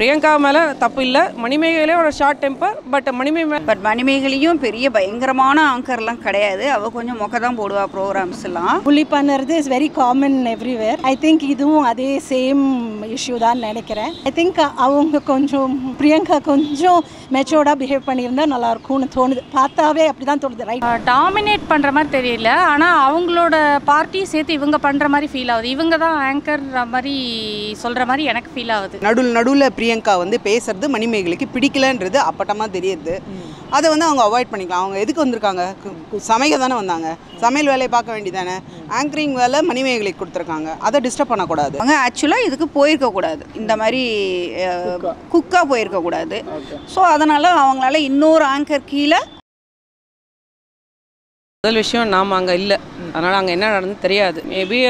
பிரியங்கா மேலே தப்பு இல்லை. மணிமேகலையே ஒரு ஷார்ட் டெம்பர். பட் மணிமேகலையும் பெரிய பயங்கரமான ஆங்கர்லாம் கிடையாது. அவள் கொஞ்சம் மொக்க தான் போடுவா ப்ரோக்ராம்ஸ் எல்லாம். புள்ளி பண்ணுறது is very common everywhere. I think இதுவும் அதே சேம் இஷ்யூ தான் நினைக்கிறேன். ஐ திங்க் அவங்க கொஞ்சம் பிரியங்கா கொஞ்சம் மெச்சோர்டாக பிஹேவ் பண்ணியிருந்தா நல்லா இருக்கும்னு தோணுது. பார்த்தாவே அப்படி தான் தோணுது. ரைட், டாமினேட் பண்ணுற மாதிரி தெரியல. ஆனால் அவங்களோட பார்ட்டியை சேர்த்து இவங்க பண்ணுற மாதிரி ஃபீல் ஆகுது. இவங்க தான் ஆங்கர் மாதிரி சொல்கிற மாதிரி எனக்கு ஃபீல் ஆகுது. நடுவில் பிரியங்கா வந்து பேசுறது மணிமேகலைக்கு பிடிக்கலன்றது அப்பட்டமாக தெரியுது. அதை வந்து அவங்க அவாய்ட் பண்ணிக்கலாம். அவங்க எதுக்கு வந்திருக்காங்க? சமைக்க தானே வந்தாங்க. சமையல் வேலையை பார்க்க வேண்டியதானே. ஆங்கரிங் வேலை மணிமேகலைக்கு கொடுத்துருக்காங்க. அதை டிஸ்டர்ப் பண்ணக்கூடாது. அவங்க ஆக்சுவலாக இதுக்கு போயிருக்கக்கூடாது. இந்த மாதிரி குக்காக போயிருக்கக்கூடாது. ஸோ அதனால் அவங்களால இன்னொரு ஆங்கர் கீழே முதல் விஷயம் நாம் அங்கே இல்லை. அதனால் அங்கே என்ன நடந்து தெரியாது. மேபி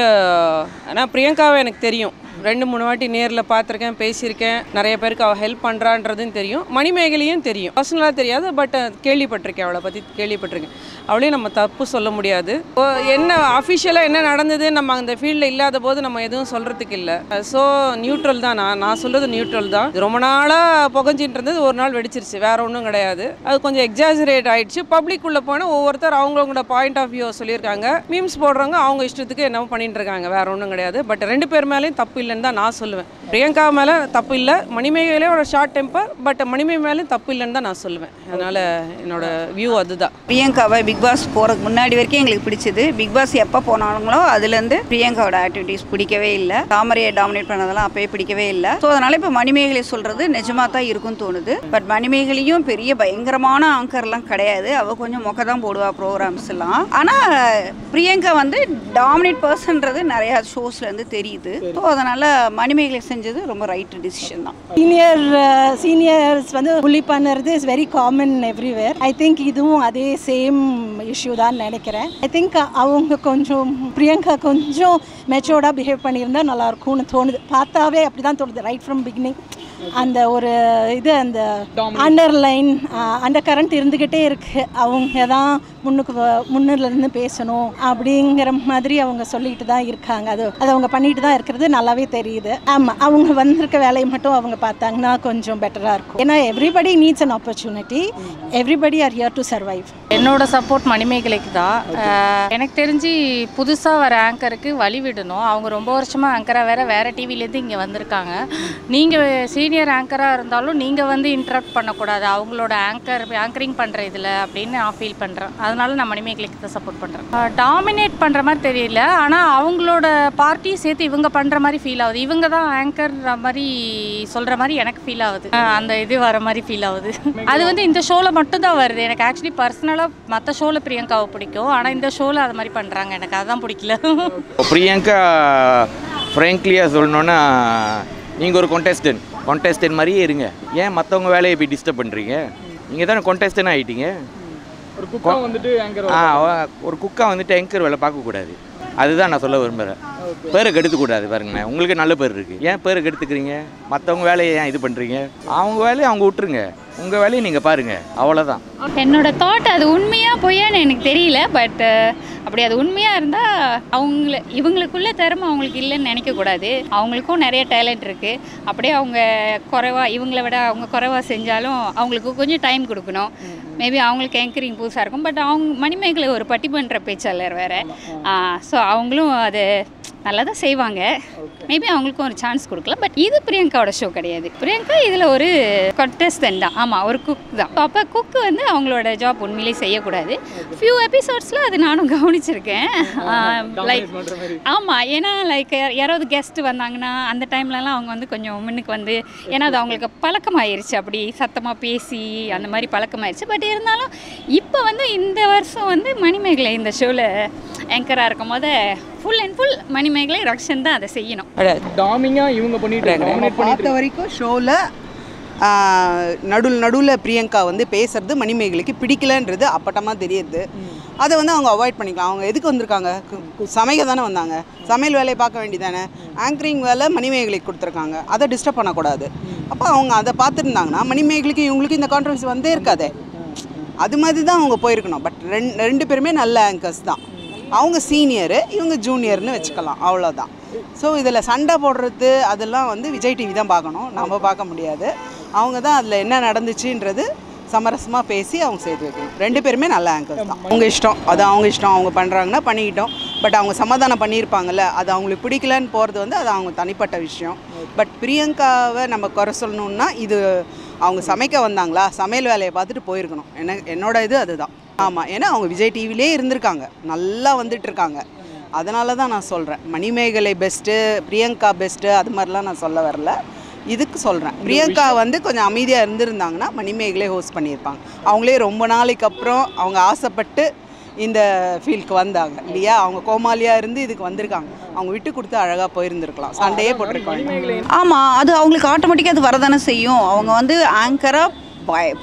ஆனால் பிரியங்காவை எனக்கு தெரியும். 2-3 வாட்டி நேரில் பார்த்துருக்கேன், பேசியிருக்கேன். நிறைய பேருக்கு அவள் ஹெல்ப் பண்ணுறான்றதும் தெரியும். மணிமேகலையும் தெரியும். பர்சனலாக தெரியாது, பட் கேள்விப்பட்டிருக்கேன். அவளை பற்றி கேள்விப்பட்டிருக்கேன். அவளையும் நம்ம தப்பு சொல்ல முடியாது. என்ன அஃபிஷியலாக என்ன நடந்தது நம்ம அந்த ஃபீல்டில் இல்லாத போது நம்ம எதுவும் சொல்கிறதுக்கு இல்லை. ஸோ நியூட்ரல் தான். நான் சொல்கிறது நியூட்ரல் தான். ரொம்ப நாளாக புகஞ்சின்னு இருந்தது, ஒரு நாள் வெடிச்சிருச்சு. வேறு ஒன்றும் கிடையாது. அது கொஞ்சம் எக்ஸாஜரேட் ஆகிடுச்சு. பப்ளிக்குள்ளே போனால் ஒவ்வொருத்தர் அவங்களோட பாயிண்ட் ஆஃப் வியூ சொல்லியிருக்காங்க. மீம்ஸ் போடுறவங்க அவங்க இஷ்டத்துக்கு என்ன பண்ணிட்டு இருக்காங்க. வேறு ஒன்றும் கிடையாது. பட் 2 பேர் மேலேயும் தப்பு இல்லைன்னு தான் நான் சொல்லுவேன். பிரியங்கா மேலே தப்பு இல்லை. மணிமேகலையே ஒரு ஷார்ட் டெம்பர். பட் மேலேயும் தப்பு இல்லைன்னு தான் நான் சொல்லுவேன். அதனால் என்னோட வியூ அதுதான். பிரியங்காவை பிக் பாஸ் போகிறதுக்கு முன்னாடி வரைக்கும் எங்களுக்கு பிடிச்சது. பிக் பாஸ் எப்போ போனாங்களோ அதுலேருந்து பிரியங்காவோட ஆக்டிவிட்டீஸ் பிடிக்கவே இல்லை. தாமரையை டாமினேட் பண்ணதெல்லாம் அப்பயே பிடிக்கவே இல்லை. ஸோ அதனால் இப்போ மணிமேகலை சொல்கிறது நிஜமாக தான் இருக்கும்னு தோணுது. பட் மணிமேகலையும் பெரிய பயங்கரமான ஆங்கர்லாம் கிடையாது. அவள் கொஞ்சம் மொக்க தான் போடுவா ப்ரோக்ராம்ஸ் எல்லாம். ஆனால் பிரியங்கா வந்து டாமினேட் பர்சன்றது நிறையா ஷோஸ்லேருந்து தெரியுது. ஸோ அதனால் மணிமேகலை செஞ்சது ரொம்ப ரைட் டிசிஷன் தான். சீனியர்ஸ் வந்து புள்ளி பண்ணுறது is very common everywhere. I think இதுவும் அதே சேம் இஷ்யூ தான் நினைக்கிறேன். ஐ திங்க் அவங்க கொஞ்சம் பிரியங்கா கொஞ்சம் மெச்சோர்டாக பிஹேவ் பண்ணியிருந்தா நல்லா இருக்கும்னு தோணுது. பார்த்தாவே அப்படி தான் தோணுது. ரைட் ஃப்ரம் பிகினிங் அந்த ஒரு இது அந்த அண்டர்லைன் அண்டர் கரண்ட் இருந்துக்கிட்டே இருக்குது. அவங்க தான் முன்னிலேருந்து பேசணும் அப்படிங்கிற மாதிரி அவங்க சொல்லிட்டு தான் இருக்காங்க. அது அவங்க பண்ணிட்டு தான் இருக்கிறது நல்லாவே தெரியுது. ஆமாம், அவங்க வந்திருக்க வேலையை மட்டும் அவங்க பார்த்தாங்கன்னா கொஞ்சம் பெட்டராக இருக்கும். ஏன்னா everybody needs an opportunity. Everybody are here to survive. என்னோட சப்போர்ட் மணிமேகலைக்கு தான். எனக்கு தெரிஞ்சு புதுசாக வர ஆங்கருக்கு வழி விடணும். அவங்க ரொம்ப வருஷமாக ஆங்கராக வேறு டிவிலேருந்து இங்கே வந்திருக்காங்க. நீங்கள் சீனியர் ஆங்கராக இருந்தாலும் நீங்கள் வந்து இன்டரப்ட் பண்ணக்கூடாது அவங்களோட ஆங்கரிங் பண்ணுற இதில் அப்படின்னு நான் ஃபீல் பண்ணுறேன். அதனால நான் மணிமேகலைக்கு தான் சப்போர்ட் பண்ணுறேன். டாமினேட் பண்ணுற மாதிரி தெரியல. ஆனால் அவங்களோட பார்ட்டியை சேர்த்து இவங்க பண்ணுற மாதிரி ஃபீல் ஆகுது. இவங்க தான் ஆங்கர் மாதிரி சொல்கிற மாதிரி எனக்கு ஃபீல் ஆகுது. அந்த இது வர மாதிரி ஃபீல் ஆகுது. அது வந்து இந்த ஷோவில் மட்டும்தான் வருது. எனக்கு ஆக்சுவலி பர்சனலாக மற்ற ஷோவில் பிரியங்காவை பிடிக்கும். ஆனால் இந்த ஷோவில் அது மாதிரி பண்ணுறாங்க. எனக்கு அதுதான் பிடிக்கல. பிரியங்கா ஃப்ராங்க்லியாக சொல்லணுன்னா, நீங்கள் ஒரு கான்டெஸ்டன்ட் மாதிரியே இருங்க. ஏன் மற்றவங்க வேலையை போய் டிஸ்டர்ப் பண்ணுறீங்க? நீங்கள் தானே கான்டெஸ்டன்ட் ஆகிட்டீங்க. ஒரு குக்கா வந்துட்டு ஆங்கர் வேலை பார்க்கக்கூடாது. அதுதான் நான் சொல்ல விரும்புகிறேன். பேரை கெடுத்துக்கூடாது. பாருங்களேன், உங்களுக்கு நல்ல பேர் இருக்குது. ஏன் பேரை கெடுத்துக்கிறீங்க? மற்றவங்க வேலையை ஏன் இது பண்ணுறீங்க? அவங்க வேலையை அவங்க விட்டுருங்க. உங்கள் வேலையை நீங்கள் பாருங்கள். அவ்வளோதான் என்னோட தாட். அது உண்மையாக பொய்யான்னு எனக்கு தெரியல. பட் அப்படி அது உண்மையாக இருந்தால் இவங்களுக்குள்ள திறமை அவங்களுக்கு இல்லைன்னு நினைக்கக்கூடாது. அவங்களுக்கும் நிறைய டேலண்ட் இருக்குது. அப்படியே அவங்க இவங்கள விட அவங்க குறைவாக செஞ்சாலும் அவங்களுக்கு கொஞ்சம் டைம் கொடுக்கணும். மேபி அவங்களுக்கு ஆங்கரிங் புதுசாக இருக்கும். பட் அவங்க மணிமேகலை ஒரு பட்டிமன்ற பேச்சாளர் வேறு. ஸோ அவங்களும் அது நல்லா தான் செய்வாங்க. மேபி அவங்களுக்கும் ஒரு சான்ஸ் கொடுக்கலாம். பட் இது பிரியங்காவோட ஷோ கிடையாது. பிரியங்கா இதில் ஒரு கண்டெஸ்டன்ட் தான். ஆமாம், ஒரு குக் தான். அப்போ குக்கு வந்து அவங்களோட ஜாப் உண்மையிலேயே செய்யக்கூடாது. ஃபியூ எபிசோட்ஸில் அது நானும் கவனிச்சிருக்கேன். லைக் ஆமாம், ஏன்னா லைக் யாராவது கெஸ்ட் வந்தாங்கன்னா அந்த டைம்லலாம் அவங்க வந்து கொஞ்சம் முன்னுக்கு வந்து, ஏன்னா அது அவங்களுக்கு பழக்கமாயிருச்சு. அப்படி சத்தமாக பேசி அந்த மாதிரி பழக்கமாயிருச்சு. பட் இருந்தாலும் இப்போ வந்து இந்த வருஷம் வந்து மணிமேகலை இந்த ஷோவில் ஆங்கராக இருக்கும் போது full and full Manimegalai Rakshan தான் அதை செய்யணும். இவங்க பார்த்த வரைக்கும் ஷோவில் நடுவில் பிரியங்கா வந்து பேசுறது மணிமேகலைக்கு பிடிக்கலன்றது அப்பட்டமாக தெரியுது. அதை வந்து அவங்க அவாய்ட் பண்ணிக்கலாம். அவங்க எதுக்கு வந்திருக்காங்க? சமைக்க தானே வந்தாங்க. சமையல் வேலையை பார்க்க வேண்டியதானே. ஆங்கரிங் வேலை மணிமேகலைக்கு கொடுத்துருக்காங்க. அதை டிஸ்டர்ப் பண்ணக்கூடாது. அப்போ அவங்க அதை பார்த்துருந்தாங்கன்னா மணிமேகலைக்கு இவங்களுக்கு இந்த கான்ட்ரவர்சி வந்தே இருக்காதே. அது மாதிரி தான் அவங்க போயிருக்கணும். பட் 2 பேருமே நல்ல ஆங்கர்ஸ் தான். அவங்க சீனியரு, இவங்க ஜூனியர்னு வச்சுக்கலாம். அவ்வளோதான். ஸோ இதில் சண்டை போடுறது அதெல்லாம் வந்து விஜய் டிவி தான் பார்க்கணும், நம்ம பார்க்க முடியாது. அவங்க தான் அதில் என்ன நடந்துச்சுன்றது சமரசமாக பேசி அவங்க சேர்த்து வைக்கணும். 2 பேருமே நல்ல ஆங்கர்ஸ் தான். அவங்க இஷ்டம், அது அவங்க இஷ்டம், அவங்க பண்ணுறாங்கன்னா பண்ணிக்கிட்டோம். பட் அவங்க சமாதானம் பண்ணியிருப்பாங்கல்ல, அது அவங்களுக்கு பிடிக்கலன்னு போகிறது வந்து அது அவங்க தனிப்பட்ட விஷயம். பட் பிரியங்காவை நம்ம குறை சொல்லணுன்னா இது அவங்க சமைக்க வந்தாங்களா, சமையல் வேலையை பார்த்துட்டு போயிருக்கணும். என்னோட இது அதுதான். ஆமாம், ஏன்னா அவங்க விஜய் டிவிலே இருந்திருக்காங்க, நல்லா வந்துட்டுருக்காங்க. அதனால தான் நான் சொல்கிறேன் மணிமேகலை பெஸ்ட்டு, பிரியங்கா பெஸ்ட்டு, அது மாதிரிலாம் நான் சொல்ல வரல. இதுக்கு சொல்கிறேன் பிரியங்கா வந்து கொஞ்சம் அமைதியாக இருந்திருந்தாங்கன்னா மணிமேகலை ஹோஸ்ட் பண்ணியிருப்பாங்க. அவங்களே ரொம்ப நாளைக்கு அப்புறம் அவங்க ஆசைப்பட்டு இந்த ஃபீல்டுக்கு வந்தாங்க இல்லையா. அவங்க கோமாளியாக இருந்து இதுக்கு வந்திருக்காங்க. அவங்க விட்டு கொடுத்து அழகாக போயிருந்துருக்கலாம், சண்டையே போட்டிருக்காங்க. ஆமாம், அது அவங்களுக்கு ஆட்டோமேட்டிக்காக அது வரதானே செய்யும். அவங்க வந்து ஆங்கராக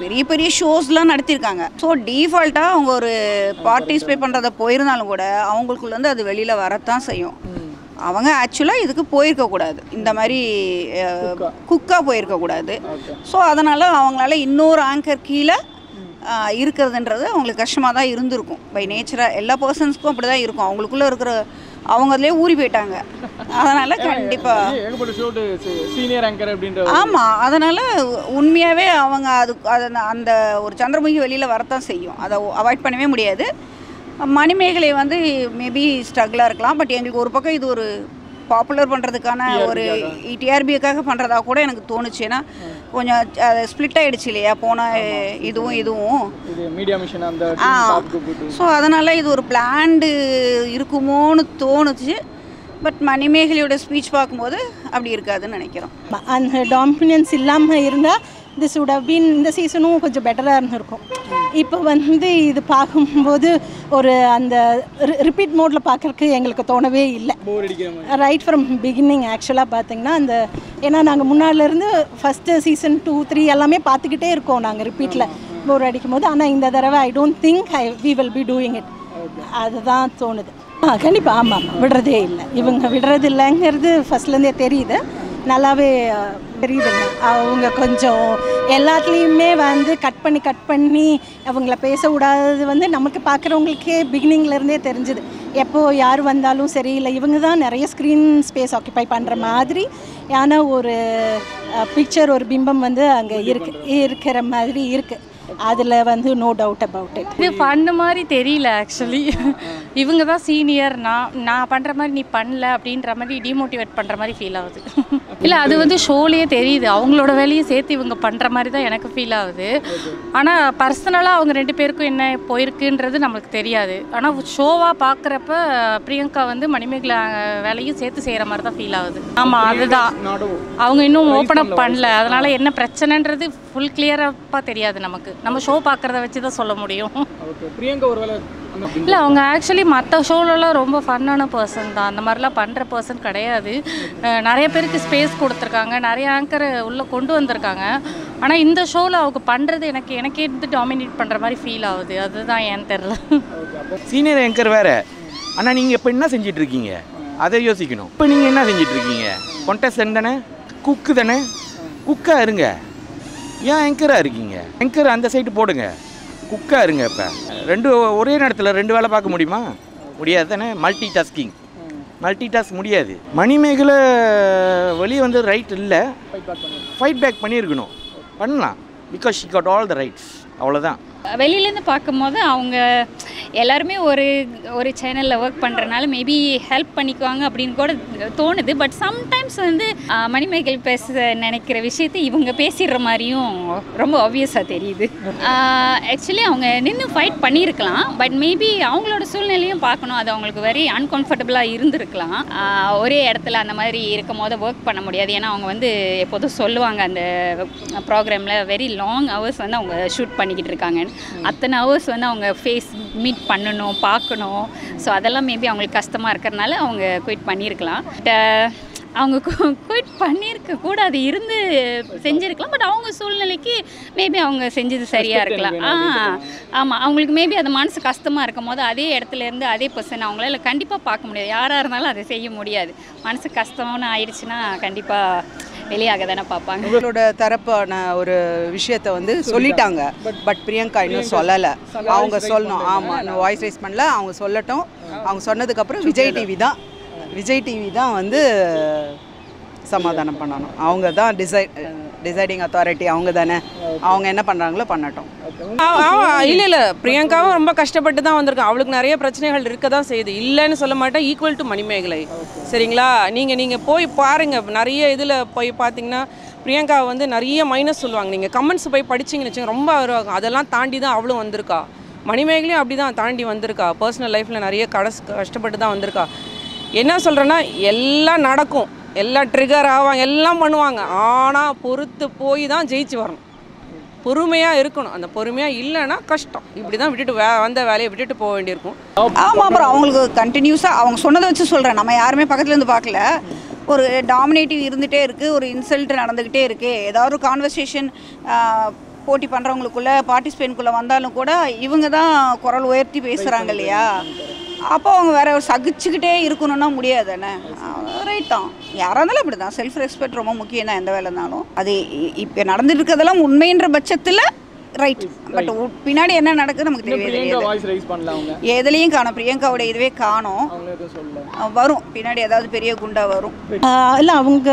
பெரிய பெரிய ஷோஸ்லாம் நடத்தியிருக்காங்க. ஸோ டீஃபால்ட்டாக அவங்க ஒரு பார்ட்டிசிபேட் பண்ணுறத போயிருந்தாலும் கூட அவங்களுக்குள்ள வந்து அது வெளியில் வரத்தான் செய்யும். அவங்க ஆக்சுவலாக இதுக்கு போயிருக்கக்கூடாது, இந்த மாதிரி குக்காக போயிருக்கக்கூடாது. ஸோ அதனால் அவங்களால இன்னொரு ஆங்கர் கீழே இருக்கிறதுன்றது அவங்களுக்கு கஷ்டமாக தான் இருந்திருக்கும். பை நேச்சராக எல்லா பர்சன்ஸ்க்கும் அப்படி தான் இருக்கும். அவங்களுக்குள்ளே இருக்கிற அவங்க அதிலே ஊறி போயிட்டாங்க. அதனால் கண்டிப்பாக சீனியர் ஆங்கர் அப்படின்ற ஆமாம், அதனால் உண்மையாகவே அவங்க அந்த ஒரு சந்திரமுகி வெளியில் வரத்தான் செய்யும். அதை அவாய்ட் பண்ணவே முடியாது. மணிமேகலை வந்து மேபி ஸ்ட்ரகிளாக இருக்கலாம். பட் எங்களுக்கு ஒரு பக்கம் இது ஒரு பாப்புலர் பண்ணுறதுக்கான ஒரு டிஆர்பிக்காக பண்ணுறதா கூட எனக்கு தோணுச்சு. ஏன்னா கொஞ்சம் அது ஸ்ப்ளிட் ஆகிடுச்சு இல்லையா போன இதுவும் மீடியா மிஷன் அந்த. ஸோ அதனால் இது ஒரு பிளான்டு இருக்குமோன்னு தோணுச்சு. பட் மணிமேகலையோட ஸ்பீச் பார்க்கும்போது அப்படி இருக்காதுன்னு நினைக்கிறோம். அந்த டாமினன்ஸ் இல்லாமல் இருந்தால் திஸ் வுட் ஹவ் பீன், இந்த சீசனும் கொஞ்சம் பெட்டராக இருந்திருக்கும். இப்போ வந்து இது பார்க்கும்போது ஒரு அந்த ரிப்பீட் மோடில் பார்க்குறக்கு எங்களுக்கு தோணவே இல்லை. ரைட் ஃப்ரம் பிகினிங் ஆக்சுவலாக பார்த்திங்கன்னா அந்த ஏன்னா நாங்கள் முன்னாடிலேருந்து ஃபஸ்ட்டு சீசன் 2, 3 எல்லாமே பார்த்துக்கிட்டே இருக்கோம் நாங்கள் ரிப்பீட்டில் போர் அடிக்கும் போது. ஆனால் இந்த தடவை I don't think we will be doing it. அதுதான் தோணுது. கண்டிப்பாக ஆமாம், விடுறதே இல்லை. இவங்க விடுறது இல்லைங்கிறது ஃபஸ்ட்லேருந்தே தெரியுது, நல்லாவே தெரியுதுங்க. அவங்க கொஞ்சம் எல்லாத்துலேயுமே வந்து கட் பண்ணி அவங்கள பேச விடாதது வந்து நமக்கு பார்க்குறவங்களுக்கே பிகினிங்லேருந்தே தெரிஞ்சுது. எப்போது யார் வந்தாலும் சரி, இல்லை இவங்க தான் நிறைய ஸ்க்ரீன் ஸ்பேஸ் ஆக்கியபை பண்ணுற மாதிரி ஏன்னா ஒரு பிக்சர், ஒரு பிம்பம் வந்து அங்கே இருக்கிற மாதிரி இருக்குது. அதில் வந்து நோ டவுட் அபவுட் இட். இது பண்ண மாதிரி தெரியல ஆக்சுவலி. இவங்க தான் சீனியர், நான் பண்ணுற மாதிரி நீ பண்ணல அப்படின்ற மாதிரி டிமோட்டிவேட் பண்ணுற மாதிரி ஃபீல் ஆகுது. இல்லை அது வந்து ஷோலேயே தெரியுது, அவங்களோட வேலையை சேர்த்து இவங்க பண்ணுற மாதிரி தான் எனக்கு ஃபீல் ஆகுது. ஆனால் பர்சனலாக அவங்க 2 பேருக்கும் என்ன போயிருக்குன்றது நம்மளுக்கு தெரியாது. ஆனால் ஷோவாக பார்க்குறப்ப பிரியங்கா வந்து மணிமேகலை வேலையும் சேர்த்து செய்கிற மாதிரி தான் ஃபீல் ஆகுது. ஆமாம், அதுதான் அவங்க இன்னும் ஓப்பன் அப் பண்ணல. அதனால் என்ன பிரச்சனைன்றது ஃபுல் கிளியராக தெரியாது நமக்கு. நம்ம ஷோ பார்க்குறத வச்சு தான் சொல்ல முடியும். பிரியங்கா ஒருவேளை இல்லை அவங்க ஆக்சுவலி மற்ற ஷோலலாம் ரொம்ப ஃபன்னான பர்சன் தான், அந்த மாதிரிலாம் பண்ணுற பர்சன் கிடையாது. நிறைய பேருக்கு ஸ்பேஸ் கொடுத்துருக்காங்க, நிறைய ஆங்கரை உள்ளே கொண்டு வந்திருக்காங்க. ஆனால் இந்த ஷோவில் அவங்க பண்ணுறது எனக்கே இருந்து டாமினேட் பண்ணுற மாதிரி ஃபீல் ஆகுது. அதுதான் ஏன்னு தெரில. சீனியர் ஆங்கர் வேறு. ஆனால் நீங்கள் இப்போ என்ன செஞ்சிட்ருக்கீங்க அதை யோசிக்கணும். இப்போ நீங்கள் என்ன செஞ்சிட்ருக்கீங்க? கொண்டஸ்டன்ட் தானே, குக்கு தானே, குக்காக இருங்க. ஏன் ஆங்கராக இருக்கீங்க? ஆங்கர் அந்த சைடு போடுங்க, குக்காக இருங்க. இப்போ 2 ஒரே நேரத்தில் 2 வேலை பார்க்க முடியுமா? முடியாது தானே. மல்டி டாஸ்க் முடியாது. மணிமேகலை வெளியே வந்து ரைட் இல்லை, ஃபைட் பேக் பண்ணியிருக்கணும். பண்ணலாம், because she got all the rights. அவ்வளோதான். வெளியிலேருந்து பார்க்கும்போது அவங்க எல்லாருமே ஒரு சேனலில் ஒர்க் பண்ணுறனால மேபி ஹெல்ப் பண்ணிக்குவாங்க அப்படின்னு கூட தோணுது. பட் சம்டைம்ஸ் வந்து மணிமேகலை பேச நினைக்கிற விஷயத்தை இவங்க பேசிடுற மாதிரியும் ரொம்ப ஆப்வியஸாக தெரியுது. ஆக்சுவலி அவங்க நின்று ஃபைட் பண்ணியிருக்கலாம். பட் மேபி அவங்களோட சூழ்நிலையும் பார்க்கணும். அது அவங்களுக்கு வெரி அன்கம்ஃபர்டபுளாக இருந்திருக்கலாம். ஒரே இடத்துல அந்த மாதிரி இருக்கும் போது ஒர்க் பண்ண முடியாது. ஏன்னா அவங்க வந்து எப்போதும் சொல்லுவாங்க அந்த ப்ரோக்ராமில் வெரி லாங் ஹவர்ஸ் வந்து அவங்க ஷூட் பண்ணிக்கிட்டு இருக்காங்க. அத்தனை ஹவர்ஸ் வந்து அவங்க ஃபேஸ் மீட் பண்ணணும், பார்க்கணும். ஸோ அதெல்லாம் மேபி அவங்களுக்கு கஷ்டமாக இருக்கிறதுனால அவங்க குயிட் பண்ணியிருக்கலாம். பட் அவங்க குயிட் பண்ணியிருக்க கூட அது இருந்து செஞ்சுருக்கலாம். பட் அவங்க சூழ்நிலைக்கு மேபி அவங்க செஞ்சது சரியாக இருக்கலாம். ஆமாம், அவங்களுக்கு மேபி அது மனசு கஷ்டமாக இருக்கும் போது அதே இடத்துல இருந்து அதே பர்சன் அவங்களால கண்டிப்பாக பார்க்க முடியாது. யாராக இருந்தாலும் அதை செய்ய முடியாது. மனசு கஷ்டம்னு ஆயிடுச்சுன்னா கண்டிப்பாக வெளியாக தானே பார்ப்பாங்க. உங்களோட தரப்பான ஒரு விஷயத்தை வந்து சொல்லிட்டாங்க. பட் பிரியங்கா இன்னும் சொல்லலை. அவங்க சொல்லணும். ஆமாம், இன்னும் வாய்ஸ் ரைஸ் பண்ணல. அவங்க சொல்லட்டும். அவங்க சொன்னதுக்கப்புறம் விஜய் டிவி தான் விஜய் டிவி தான் வந்து சமாதானம் பண்ணணும். அவங்க தான் டிசைடிங் அத்தாரிட்டி அவங்க தானே. அவங்க என்ன பண்ணுறாங்களோ பண்ணட்டும். இல்லை பிரியங்காவும் ரொம்ப கஷ்டப்பட்டு தான் வந்திருக்கான். அவளுக்கு நிறைய பிரச்சனைகள் இருக்க தான் செய்யுது, இல்லைன்னு சொல்ல மாட்டேன். Equal to Manimegalai. சரிங்களா, நீங்கள் போய் பாருங்கள். நிறைய இதில் போய் பார்த்தீங்கன்னா பிரியங்கா வந்து நிறைய மைனஸ் சொல்லுவாங்க. நீங்கள் கமெண்ட்ஸ் போய் படிச்சிங்கன்னு வச்சுங்க, ரொம்ப வருவாங்க. அதெல்லாம் தாண்டி தான் அவளும் வந்திருக்கா. மணிமேகலையும் அப்படி தான் தாண்டி வந்திருக்கா. பர்சனல் லைஃப்பில் நிறைய கஷ்டப்பட்டு தான் வந்திருக்கா. என்ன சொல்கிறேன்னா, எல்லாம் நடக்கும், எல்லாம் ட்ரிகர் ஆவாங்க, எல்லாம் பண்ணுவாங்க. ஆனால் பொறுத்து போய் தான் ஜெயிச்சு வரணும். பொறுமையாக இருக்கணும். அந்த பொறுமையாக இல்லைன்னா கஷ்டம். இப்படி தான் விட்டுட்டு வந்த வேலையை விட்டுட்டு போக வேண்டியிருக்கும். ஆமாம், அப்புறம் அவங்களுக்கு கண்டினியூஸாக அவங்க சொன்னதை வச்சு சொல்கிறேன். நம்ம யாருமே பக்கத்துலேருந்து பார்க்கல. ஒரு டாமினேட்டிவ் இருந்துகிட்டே இருக்குது, ஒரு இன்சல்ட் நடந்துக்கிட்டே இருக்குது. ஏதாவது ஒரு கான்வர்சேஷன் போட்டி பண்ணுறவங்களுக்குள்ளே பார்ட்டிசிபேண்ட்குள்ளே வந்தாலும் கூட இவங்க தான் குரல் உயர்த்தி பேசுகிறாங்க இல்லையா. அப்போ அவங்க வேற சகிச்சுக்கிட்டே இருக்கணும்னா முடியாது தானே. ரைட் தான், யாராக இருந்தாலும் அப்படி தான். செல்ஃப் ரெஸ்பெக்ட் ரொம்ப முக்கியம் தான் எந்த வேலை இருந்தாலும். அது இப்போ நடந்துட்டு இருக்கிறதெல்லாம் உண்மைன்ற பட்சத்தில் ரைட். பட் பின்னாடி என்ன நடக்குது நமக்கு தெரியாது. எதுலேயும் காணும். பிரியங்காவோட இதுவே காணும். வரும் பின்னாடி ஏதாவது பெரிய குண்டா வரும். இல்லை அவங்க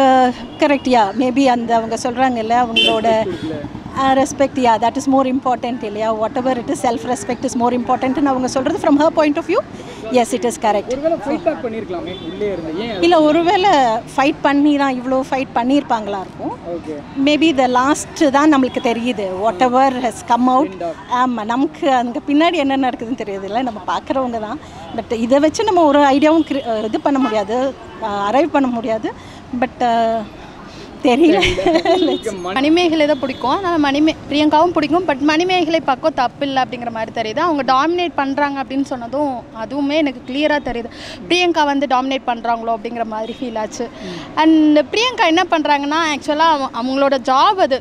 கரெக்டியா மேபி அந்த அவங்க சொல்கிறாங்கல்ல அவங்களோட respect, ya that is more important இல்லையா. Whatever it is, self respect is more இம்பார்ட்டன்ட்னு அவங்க சொல்கிறது from her point of view. Yes, it is correct. இல்லை ஒருவேளை ஃபைட் பண்ணி தான் இவ்வளோ ஃபைட் பண்ணியிருப்பாங்களா இருக்கும். மேபி த லாஸ்ட் தான் நம்மளுக்கு தெரியுது. What ever has come out. ஆமாம், நமக்கு அங்கே பின்னாடி என்ன நடக்குதுன்னு தெரியுது இல்லை, நம்ம பார்க்குறவங்க தான். பட் இதை வச்சு நம்ம ஒரு ஐடியாவும் இது பண்ண முடியாது, அரைவ் பண்ண முடியாது. பட் தெரியல. மணிமேகலை தான் பிடிக்கும். ஆனால் பிரியங்காவும் பிடிக்கும். பட் மணிமேகலை பக்கம் தப்பு இல்லை அப்படிங்கிற மாதிரி தெரியுது. அவங்க டாமினேட் பண்ணுறாங்க அப்படின்னு சொன்னதும் அதுவுமே எனக்கு கிளியராக தெரியுது. பிரியங்கா வந்து டாமினேட் பண்ணுறாங்களோ அப்படிங்கிற மாதிரி ஃபீல் ஆச்சு. அண்ட் பிரியங்கா என்ன பண்ணுறாங்கன்னா, ஆக்சுவலாக அவங்களோட ஜாப் அது.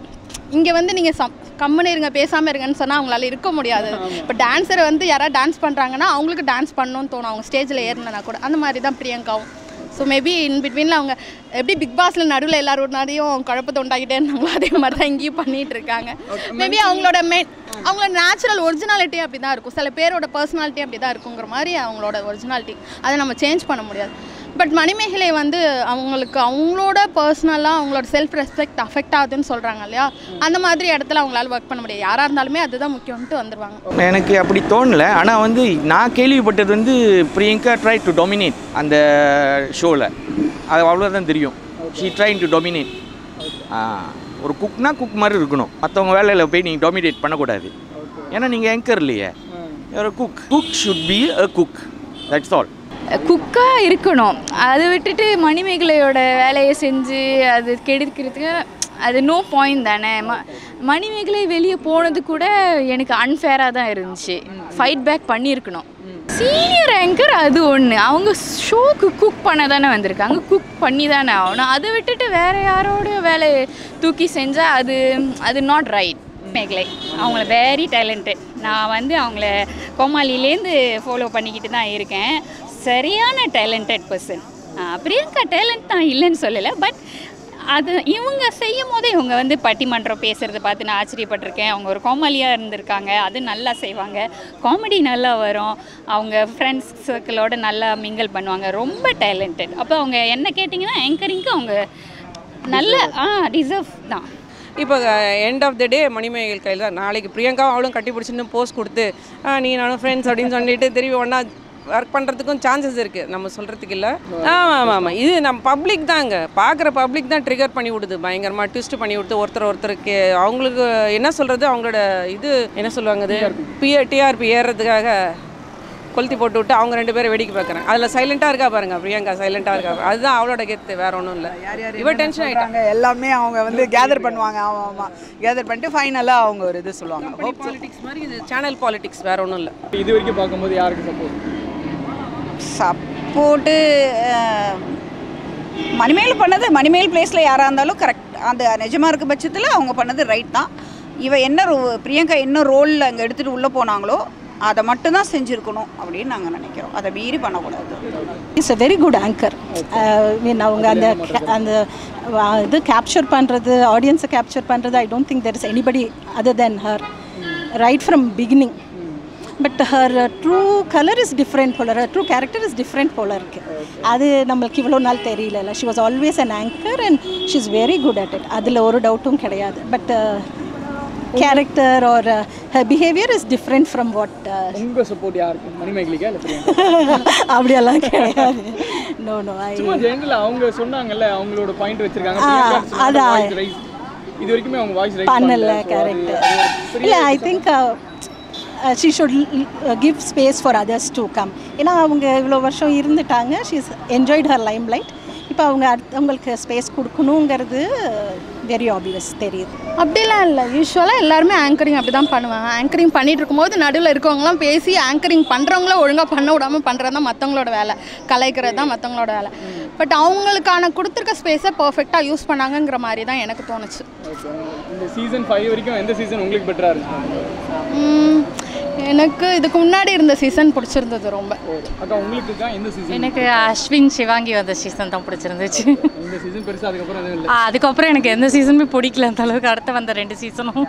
இங்கே வந்து நீங்கள் கம்முன்னு இருங்க, பேசாமல் இருங்கன்னு சொன்னால் அவங்களால இருக்க முடியாது. இப்போ டான்ஸரை வந்து யாராவது டான்ஸ் பண்ணுறாங்கன்னா அவங்களுக்கு டான்ஸ் பண்ணணும்னு தோணும், அவங்க ஸ்டேஜில் ஏறினா கூட. அந்த மாதிரி தான் பிரியங்காவும். ஸோ மேபி இன் பிட்வீனில் அவங்க எப்படி பிக் பாஸில் நடுவில் எல்லாரோடையும் குழப்பத்தை உண்டாக்கிட்டே இருந்தாங்களோ அதே மாதிரி தான் இங்கேயும் பண்ணிகிட்டு இருக்காங்க. மேபி அவங்களோட நேச்சுரல் ஒரிஜினாலிட்டி அப்படி தான் இருக்கும். சில பேரோட பர்சனாலிட்டி அப்படி தான் இருக்குங்கிற மாதிரி அவங்களோட ஒரிஜினாலிட்டி, அதை நம்ம சேஞ்ச் பண்ண முடியாது. பட் மணிமேகலை வந்து அவங்களோட பர்சனலாக அவங்களோட செல்ஃப் ரெஸ்பெக்ட் அஃபெக்ட் ஆகுதுன்னு சொல்கிறாங்க இல்லையா. அந்த மாதிரி இடத்துல அவங்களால ஒர்க் பண்ண முடியாது. யாராக இருந்தாலுமே அதுதான் முக்கியம்ட்டு வந்துடுவாங்க. எனக்கு அப்படி தோணலை. ஆனால் வந்து நான் கேள்விப்பட்டது வந்து பிரியங்கா ட்ரை டு டாமினேட் அந்த ஷோவில். அது அவ்வளோதான் தெரியும். She trying to dominate. ஒரு குக்னா குக் மாதிரி இருக்கணும். மற்றவங்க வேலையில் போய் நீங்கள் டாமினேட் பண்ணக்கூடாது. ஏன்னா நீங்கள் ஆங்கர் இல்லையே, ஒரு cook should be a cook, that's all. குக்காக இருக்கணும். அதை விட்டுட்டு மணிமேகலையோட வேலையை செஞ்சு அது கெடுக்கிறதுக்கு அது நோ பாயிண்ட் தானே. மணிமேகலை வெளியே போனது கூட எனக்கு அன்ஃபேராக தான் இருந்துச்சு. ஃபைட் பேக் பண்ணியிருக்கணும். சீனியர் ஆங்கர் அது ஒன்று, அவங்க ஷோக்கு குக் பண்ண தானே வந்திருக்காங்க, குக் பண்ணி தானே ஆகணும். அதை விட்டுட்டு வேறு யாரோட வேலையை தூக்கி செஞ்சால் அது நாட் ரைட். மேகலை அவங்கள வெரி டேலண்டட். நான் வந்து அவங்கள கோமாளிலேருந்து ஃபாலோ பண்ணிக்கிட்டு தான் இருக்கேன். சரியான டேலண்டட் பர்சன். பிரியங்கா டேலண்ட் தான் இல்லைன்னு சொல்லலை. பட் அது இவங்க செய்யும் போதே இவங்க வந்து பட்டிமன்றம் பேசுகிறத பார்த்து நான் ஆச்சரியப்பட்டிருக்கேன். அவங்க ஒரு காமெடியாக இருந்திருக்காங்க, அது நல்லா செய்வாங்க, காமெடி நல்லா வரும், அவங்க ஃப்ரெண்ட்ஸ் சர்க்கிளோடு நல்லா மிங்கிள் பண்ணுவாங்க, ரொம்ப டேலண்டட். அப்போ அவங்க என்ன கேட்டிங்கன்னா ஆங்கரிங்க்கு அவங்க நல்ல டிசர்வ் தான். இப்போ எண்ட் ஆஃப் த டே மணிமேகல் கையில் தான். நாளைக்கு பிரியங்காவும் அவளும் கட்டி பிடிச்சின்னு போஸ்ட் கொடுத்து நீ நானும் ஃப்ரெண்ட்ஸ் அப்படின்னு சொல்லிட்டு திரும்பி ஒன்றா ஒர்க் பண்ணுறதுக்கும் சான்சஸ் இருக்குது, நம்ம சொல்கிறதுக்கு இல்லை. ஆமாம், இது நம்ம பப்ளிக் தாங்க, பார்க்குற பப்ளிக் தான் ட்ரிகர் பண்ணி விடுது, பயங்கரமாக ட்விஸ்ட் பண்ணி விடுது. ஒருத்தருக்கு அவங்களுக்கு என்ன சொல்கிறது, அவங்களோட இது என்ன சொல்லுவாங்க, அது டிஆர்பி ஏறுறதுக்காக கொளுத்தி போட்டு விட்டு அவங்க ரெண்டு பேரும் வேடிக்கை பார்க்குறாங்க. அதில் சைலண்ட்டாக இருக்கா பாருங்க, பிரியங்கா சைலண்ட்டாக இருக்கா, அதுதான் அவளோட கெத்து, வேற ஒன்றும் இல்லை. இவ டென்ஷன் ஆகிட்டாங்க. எல்லாமே அவங்க வந்து கேதர் பண்ணுவாங்க. ஆமாம், கேதர் பண்ணிட்டு ஃபைனலாக அவங்க ஒரு இது சொல்லுவாங்க. பாலிடிக்ஸ் மாதிரி இது சேனல் பாலிடிக்ஸ், வேற ஒன்றும் இல்லை. இது வரைக்கும் பார்க்கும்போது யாருக்கு சப்போர்ட்டு மணிமேல் பண்ணது, மணிமேல் பிளேஸில் யாராக இருந்தாலும் கரெக்ட், அந்த நிஜமாக இருக்க பட்சத்தில் அவங்க பண்ணது ரைட் தான். என்ன பிரியங்கா என்ன ரோலில் அங்கே எடுத்துகிட்டு உள்ளே போனாங்களோ அதை மட்டும்தான் செஞ்சுருக்கணும் அப்படின்னு நாங்கள் நினைக்கிறோம். அதை மீறி பண்ணக்கூடாது. It's a very good anchor. Mean அவங்க அந்த இது கேப்சர் பண்ணுறது, ஆடியன்ஸை கேப்சர் பண்ணுறது, I don't think there is anybody other than her right from beginning. But her true colour is different போல, her true character is different போல இருக்கு. அது நம்மளுக்கு இவ்வளோ நாள் தெரியல. She was always an anchor and she is very good at it. அதில் ஒரு டவுட்டும் கிடையாது. But character or her behaviour is different from what. உங்க சப்போர்ட் யாருக்கு, மணிமேகலைக்கா இல்லை அப்படியெல்லாம் கிடையாது. நோ நோ, சும்மா ஜெனரலா அவங்க சொன்னாங்கல்ல அவங்களோட பாயிண்ட் வச்சிருக்காங்க. அதான் இது வரைக்குமே அவங்க வாய்ஸ் ரைஸ் பண்ணல. கரெக்ட். இல்லை, I think she should give space for others to come. ஏன்னா அவங்க இவ்வளோ வருஷம் இருந்துட்டாங்க. she's enjoyed her limelight. இப்போ அவங்க அவங்களுக்கு ஸ்பேஸ் கொடுக்கணுங்கிறது வெரி ஆப்வியஸ் தெரியுது. அப்படிலாம் இல்லை. யூஸ்வலாக எல்லாருமே ஆங்கரிங் அப்படி தான் பண்ணுவாங்க. ஆங்கரிங் பண்ணிட்டு இருக்கும்போது நடுவில் இருக்கவங்களாம் பேசி ஆங்கரிங் பண்ணுறவங்கள ஒழுங்காக பண்ண விடாமல் பண்ணுறது தான் மற்றவங்களோட வேலை, கலைக்கிறது தான் மற்றவங்களோட வேலை. பட் அவங்களுக்கான கொடுத்துருக்க ஸ்பேஸை பர்ஃபெக்டாக யூஸ் பண்ணாங்கங்கிற மாதிரி தான் எனக்கு தோணுச்சு. இந்த சீசன் 5 வரைக்கும் எந்த சீசன் உங்களுக்கு பெட்டராக இருக்கு? எனக்கு இதுக்கு முன்னாடி இருந்த சீசன் பிடிச்சிருந்தது ரொம்ப. அக்கா உங்களுக்கு தான் எந்த சீசன்? எனக்கு அஸ்வின் சிவாங்கி வந்த சீசன் தான் பிடிச்சிருந்துச்சு. இந்த சீசன் பெருசா அதுக்கப்புறம் எதுவும் இல்லை. அதுக்கப்புறம் எனக்கு எந்த சீசனுமே பிடிக்கல அந்த அளவுக்கு. அடுத்து வந்த 2 சீசனும்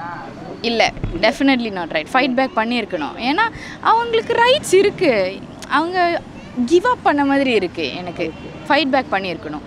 இல்லை, definitely not right. Fight back பண்ணியிருக்கணும். ஏன்னா அவங்களுக்கு ரைட்ஸ் இருக்குது. அவங்க கிவ் அப் பண்ண மாதிரி இருக்குது. எனக்கு ஃபைட் பேக் பண்ணியிருக்கணும்.